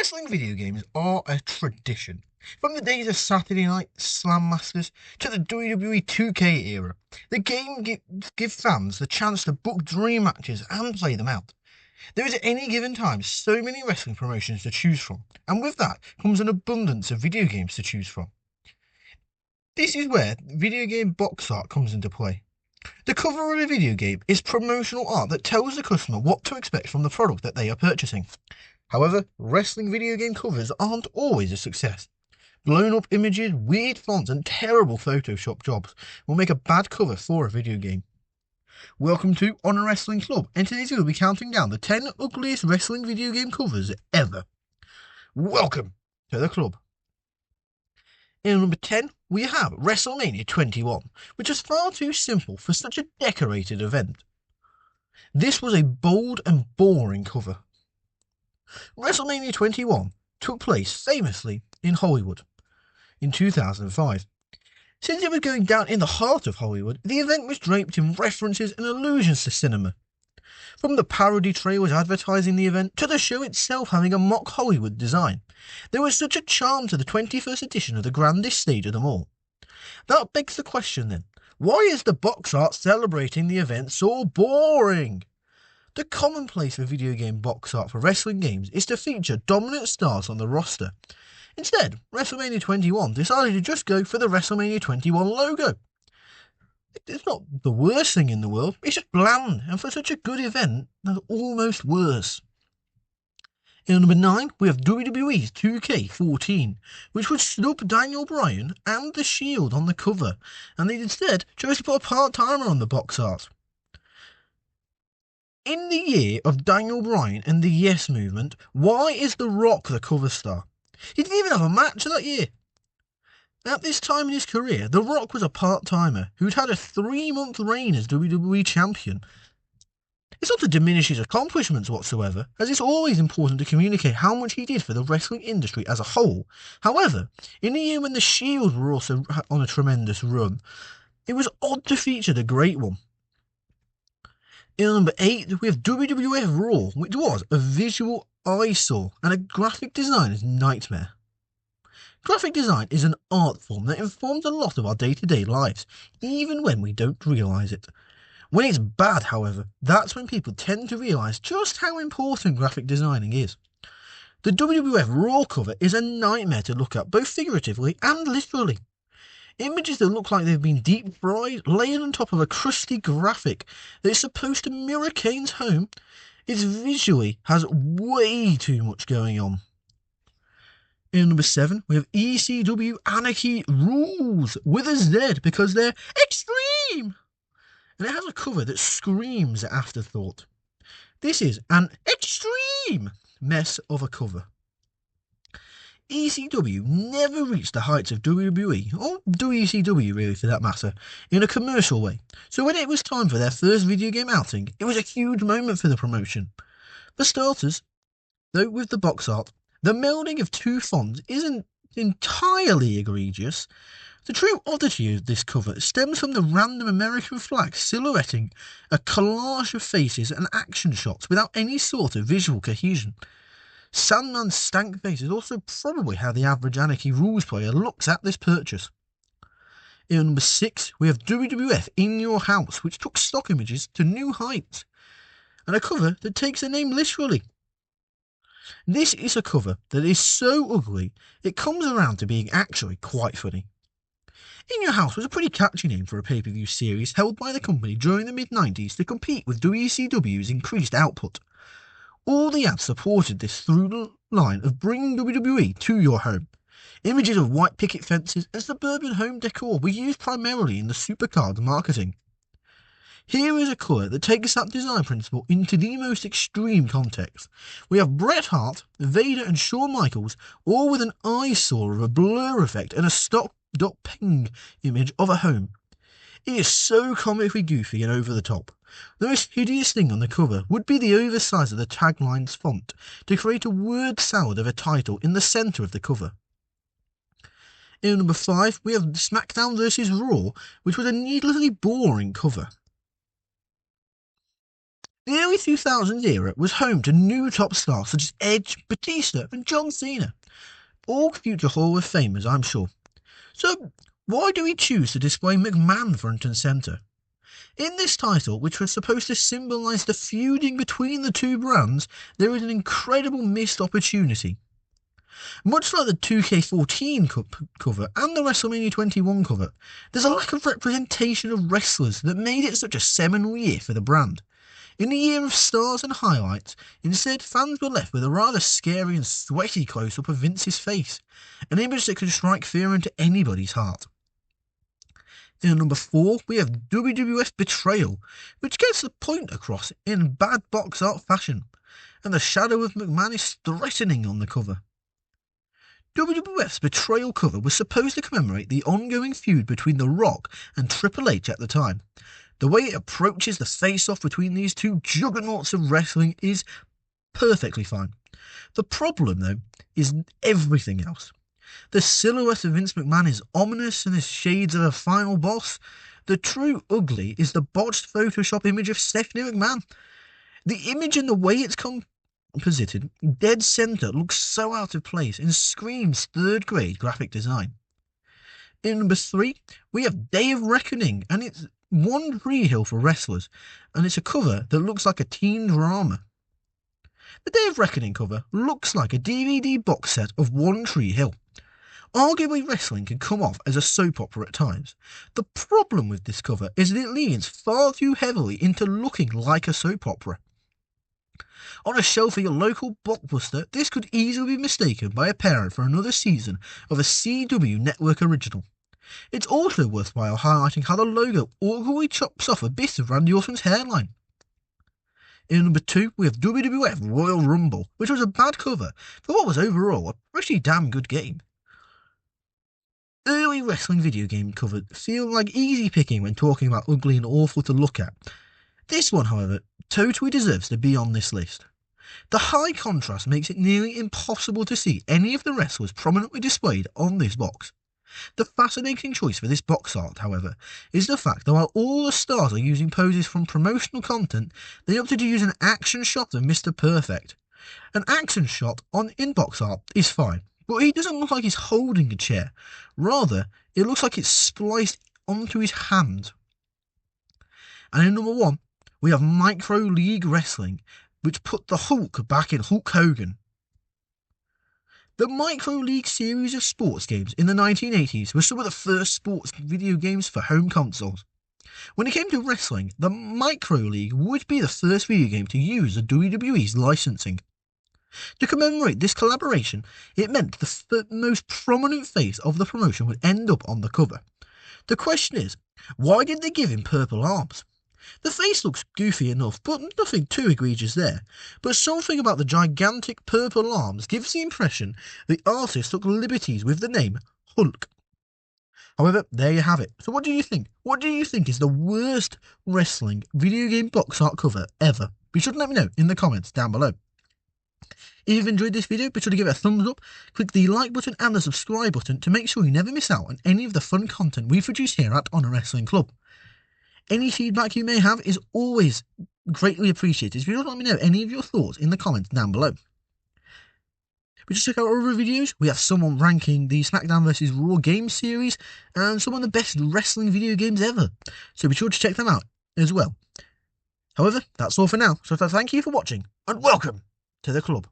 Wrestling video games are a tradition. From the days of Saturday Night Slam Masters to the WWE 2K era, the game give fans the chance to book dream matches and play them out. There is at any given time so many wrestling promotions to choose from, and with that comes an abundance of video games to choose from. This is where video game box art comes into play. The cover of a video game is promotional art that tells the customer what to expect from the product that they are purchasing. However, wrestling video game covers aren't always a success. Blown up images, weird fonts, and terrible Photoshop jobs will make a bad cover for a video game. Welcome to Honor Wrestling Club, and today we'll be counting down the 10 ugliest wrestling video game covers ever. Welcome to the club. In number 10, we have WrestleMania 21, which is far too simple for such a decorated event. This was a bold and boring cover. WrestleMania 21 took place famously in Hollywood in 2005. Since it was going down in the heart of Hollywood, the event was draped in references and allusions to cinema. From the parody trailers advertising the event to the show itself having a mock Hollywood design, there was such a charm to the 21st edition of the grandest stage of them all. That begs the question then, why is the box art celebrating the event so boring? The commonplace for video game box art for wrestling games is to feature dominant stars on the roster. Instead, WrestleMania 21 decided to just go for the WrestleMania 21 logo. It's not the worst thing in the world, it's just bland, and for such a good event, that's almost worse. In number 9, we have WWE's 2K14, which would snub Daniel Bryan and The Shield on the cover, and they instead chose to put a part-timer on the box art. In the year of Daniel Bryan and the Yes Movement, why is The Rock the cover star? He didn't even have a match that year. At this time in his career, The Rock was a part-timer who'd had a 3-month reign as WWE Champion. It's not to diminish his accomplishments whatsoever, as it's always important to communicate how much he did for the wrestling industry as a whole. However, in the year when the Shield were also on a tremendous run, it was odd to feature the Great One. In number 8, we have WWF Raw, which was a visual eyesore and a graphic designer's nightmare. Graphic design is an art form that informs a lot of our day-to-day lives, even when we don't realise it. When it's bad, however, that's when people tend to realise just how important graphic designing is. The WWF Raw cover is a nightmare to look at, both figuratively and literally. Images that look like they've been deep fried, layered on top of a crusty graphic that is supposed to mirror Kane's home. It visually has way too much going on. In number 7, we have ECW Anarchy Rules with a Z because they're extreme! And it has a cover that screams at afterthought. This is an extreme mess of a cover. ECW never reached the heights of WWE, or WCW really for that matter, in a commercial way, so when it was time for their first video game outing, it was a huge moment for the promotion. For starters, though with the box art, the melding of two fonts isn't entirely egregious. The true oddity of this cover stems from the random American flag silhouetting a collage of faces and action shots without any sort of visual cohesion. Sandman's stank face is also probably how the average Anarchy Rules player looks at this purchase. In number 6, we have WWF In Your House, which took stock images to new heights, and a cover that takes the name literally. This is a cover that is so ugly, it comes around to being actually quite funny. In Your House was a pretty catchy name for a pay-per-view series held by the company during the mid-90s to compete with WCW's increased output. All the ads supported this through line of bringing WWE to your home. Images of white picket fences and suburban home decor were used primarily in the supercard marketing. Here is a colour that takes that design principle into the most extreme context. We have Bret Hart, Vader and Shawn Michaels all with an eyesore of a blur effect and a stock.ping image of a home. It is so comically goofy and over the top. The most hideous thing on the cover would be the oversize of the tagline's font to create a word salad of a title in the centre of the cover. In number 5, we have SmackDown vs. Raw, which was a needlessly boring cover. The early 2000s era was home to new top stars such as Edge, Batista, and John Cena, all future Hall of Famers, I'm sure. So, why do we choose to display McMahon front and centre? In this title, which was supposed to symbolise the feuding between the two brands, there is an incredible missed opportunity. Much like the 2K14 cover and the WrestleMania 21 cover, there's a lack of representation of wrestlers that made it such a seminal year for the brand. In the year of stars and highlights, instead fans were left with a rather scary and sweaty close-up of Vince's face, an image that could strike fear into anybody's heart. In number 4, we have WWF Betrayal, which gets the point across in bad box art fashion, and the shadow of McMahon is threatening on the cover. WWF's Betrayal cover was supposed to commemorate the ongoing feud between The Rock and Triple H at the time. The way it approaches the face-off between these two juggernauts of wrestling is perfectly fine. The problem, though, is everything else. The silhouette of Vince McMahon is ominous and has shades of a final boss. The true ugly is the botched Photoshop image of Stephanie McMahon. The image and the way it's composited, dead centre, looks so out of place and screams third-grade graphic design. In number 3, we have Day of Reckoning, and it's One Tree Hill for wrestlers, and it's a cover that looks like a teen drama. The Day of Reckoning cover looks like a DVD box set of One Tree Hill. Arguably, wrestling can come off as a soap opera at times. The problem with this cover is that it leans far too heavily into looking like a soap opera. On a shelf at your local blockbuster, this could easily be mistaken by a parent for another season of a CW network original. It's also worthwhile highlighting how the logo awkwardly chops off a bit of Randy Orton's hairline. In number 2, we have WWF Royal Rumble, which was a bad cover for what was overall a pretty damn good game. Early wrestling video game covers feel like easy picking when talking about ugly and awful to look at. This one, however, totally deserves to be on this list. The high contrast makes it nearly impossible to see any of the wrestlers prominently displayed on this box. The fascinating choice for this box art, however, is the fact that while all the stars are using poses from promotional content, they opted to use an action shot of Mr. Perfect. An action shot in box art is fine, but he doesn't look like he's holding a chair. Rather, it looks like it's spliced onto his hand. And in number 1, we have Micro League Wrestling, which put the Hulk back in Hulk Hogan. The Micro League series of sports games in the 1980s were some of the first sports video games for home consoles. When it came to wrestling, the Micro League would be the first video game to use the WWE's licensing. To commemorate this collaboration, it meant the most prominent face of the promotion would end up on the cover. The question is, why did they give him purple arms? The face looks goofy enough, but nothing too egregious there. But something about the gigantic purple arms gives the impression the artist took liberties with the name Hulk. However, there you have it. So what do you think? What do you think is the worst wrestling video game box art cover ever? Be sure to let me know in the comments down below. If you've enjoyed this video, be sure to give it a thumbs up, click the like button and the subscribe button to make sure you never miss out on any of the fun content we produce here at Honor Wrestling Club. Any feedback you may have is always greatly appreciated. So if you let me know any of your thoughts in the comments down below. We just check out our other videos. We have someone ranking the SmackDown vs Raw game series and some of the best wrestling video games ever. So be sure to check them out as well. However, that's all for now. So thank you for watching and welcome to the club.